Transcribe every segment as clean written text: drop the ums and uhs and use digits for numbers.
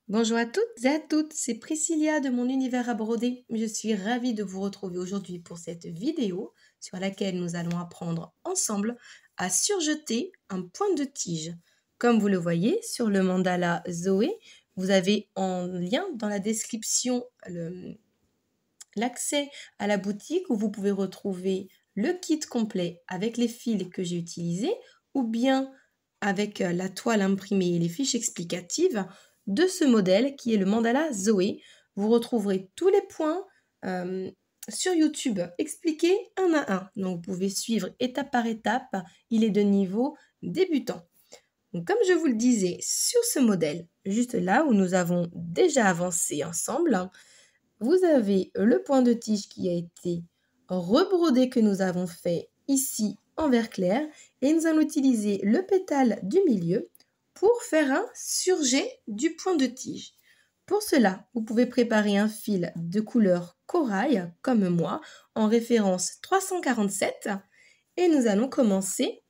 Bonjour à toutes et à toutes, c'est Priscilla de mon univers à broder. Je suis ravie de vous retrouver aujourd'hui pour cette vidéo sur laquelle nous allons apprendre ensemble à surjeter un point de tige. Comme vous le voyez sur le mandala Zoé, vous avez en lien dans la description l'accès à la boutique où vous pouvez retrouver le kit complet avec les fils que j'ai utilisés ou bien avec la toile imprimée et les fiches explicatives de ce modèle qui est le mandala Zoé. Vous retrouverez tous les points sur YouTube expliqués un à un. Donc vous pouvez suivre étape par étape. Il est de niveau débutant. Donc, comme je vous le disais, sur ce modèle, juste là où nous avons déjà avancé ensemble, vous avez le point de tige qui a été rebrodé que nous avons fait ici en vert clair et nous allons utiliser le pétale du milieu pour faire un surjet du point de tige. Pour cela, vous pouvez préparer un fil de couleur corail comme moi en référence 347 et nous allons commencer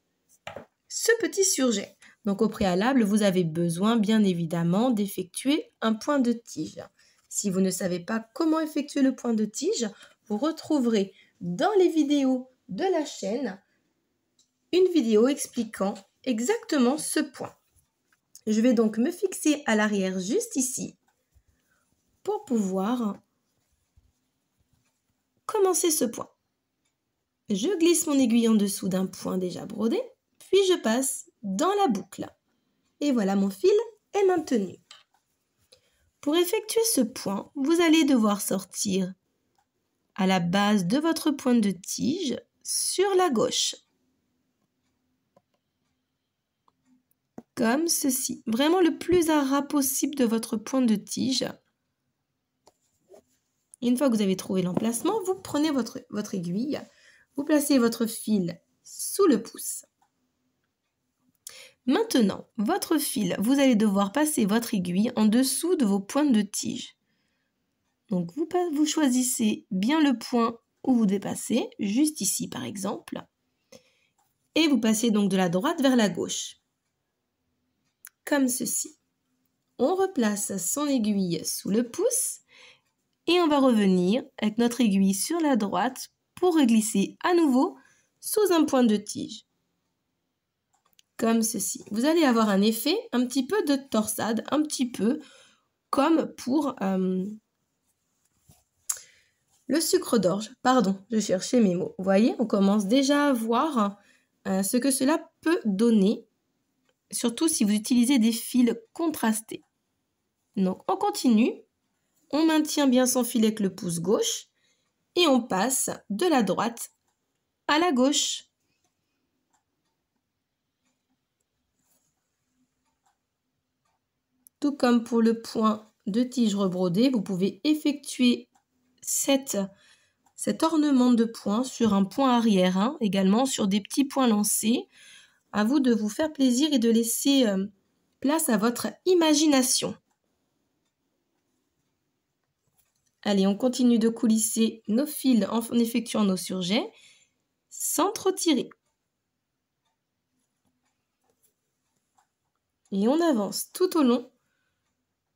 ce petit surjet. Donc au préalable, vous avez besoin bien évidemment d'effectuer un point de tige. Si vous ne savez pas comment effectuer le point de tige, vous retrouverez dans les vidéos de la chaîne une vidéo expliquant exactement ce point. Je vais donc me fixer à l'arrière juste ici pour pouvoir commencer ce point. Je glisse mon aiguille en dessous d'un point déjà brodé, puis je passe dans la boucle. Et voilà, mon fil est maintenu. Pour effectuer ce point, vous allez devoir sortir à la base de votre point de tige sur la gauche. Comme ceci. Vraiment le plus à ras possible de votre point de tige. Une fois que vous avez trouvé l'emplacement, vous prenez votre aiguille, vous placez votre fil sous le pouce. Maintenant, votre fil, vous allez devoir passer votre aiguille en dessous de vos pointes de tige. Donc, vous choisissez bien le point où vous dépassez, juste ici par exemple, et vous passez donc de la droite vers la gauche, comme ceci. On replace son aiguille sous le pouce et on va revenir avec notre aiguille sur la droite pour reglisser à nouveau sous un point de tige, comme ceci. Vous allez avoir un effet un petit peu de torsade, un petit peu comme pour... le sucre d'orge, pardon, je cherchais mes mots. Vous voyez, on commence déjà à voir ce que cela peut donner, surtout si vous utilisez des fils contrastés. Donc, on continue, on maintient bien son fil avec le pouce gauche et on passe de la droite à la gauche. Tout comme pour le point de tige rebrodé, vous pouvez effectuer cet ornement de points sur un point arrière, également sur des petits points lancés. À vous de vous faire plaisir et de laisser place à votre imagination. Allez, on continue de coulisser nos fils en effectuant nos surjets sans trop tirer. Et on avance tout au long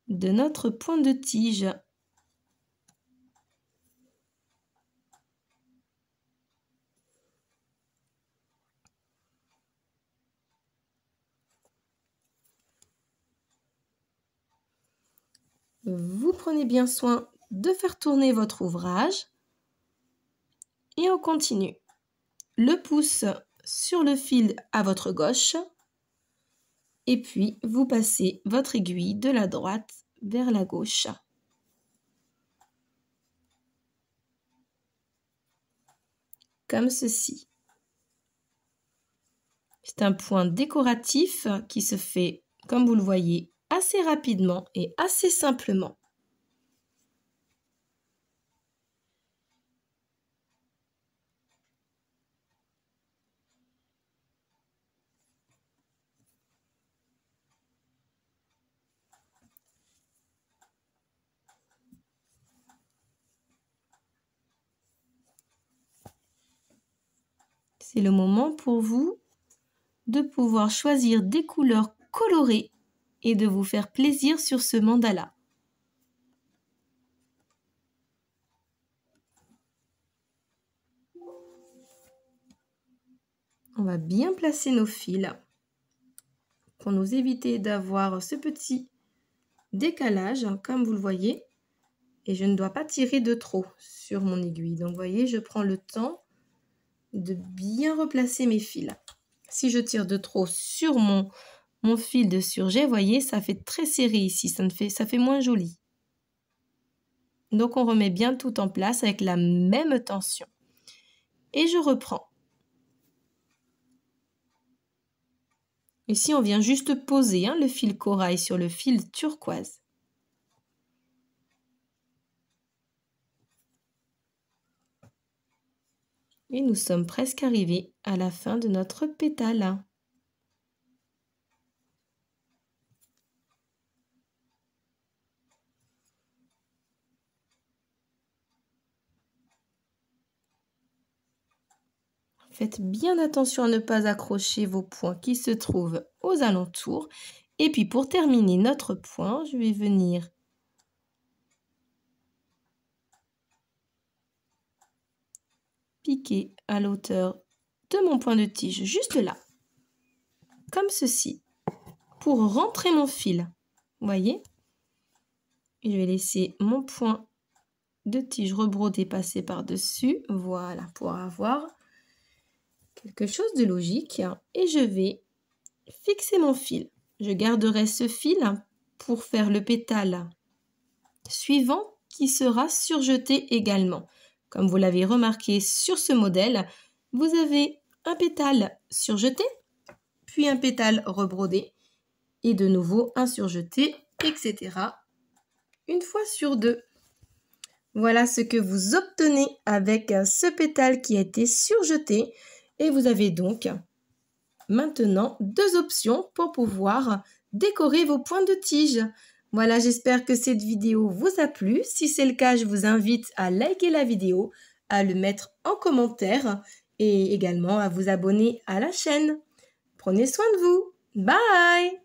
de notre point de tige. Vous prenez bien soin de faire tourner votre ouvrage et on continue. Le pouce sur le fil à votre gauche et puis vous passez votre aiguille de la droite vers la gauche. Comme ceci. C'est un point décoratif qui se fait, comme vous le voyez, assez rapidement et assez simplement. C'est le moment pour vous de pouvoir choisir des couleurs colorées et de vous faire plaisir sur ce mandala. On va bien placer nos fils pour nous éviter d'avoir ce petit décalage, comme vous le voyez. Et je ne dois pas tirer de trop sur mon aiguille. Donc, vous voyez, je prends le temps de bien replacer mes fils. Si je tire de trop sur mon fil de surjet, vous voyez, ça fait très serré ici. Ça fait moins joli. Donc, on remet bien tout en place avec la même tension. Et je reprends. Ici, on vient juste poser le fil corail sur le fil turquoise. Et nous sommes presque arrivés à la fin de notre pétale. Faites bien attention à ne pas accrocher vos points qui se trouvent aux alentours. Et puis pour terminer notre point, je vais venir piquer à l'auteur de mon point de tige, juste là, comme ceci, pour rentrer mon fil. Vous voyez? Je vais laisser mon point de tige rebrodé passer par-dessus, voilà, pour avoir quelque chose de logique. Et je vais fixer mon fil. Je garderai ce fil pour faire le pétale suivant qui sera surjeté également. Comme vous l'avez remarqué sur ce modèle, vous avez un pétale surjeté, puis un pétale rebrodé, et de nouveau un surjeté, etc. une fois sur deux. Voilà ce que vous obtenez avec ce pétale qui a été surjeté. Et vous avez donc maintenant deux options pour pouvoir décorer vos points de tige. Voilà, j'espère que cette vidéo vous a plu. Si c'est le cas, je vous invite à liker la vidéo, à le mettre en commentaire et également à vous abonner à la chaîne. Prenez soin de vous. Bye!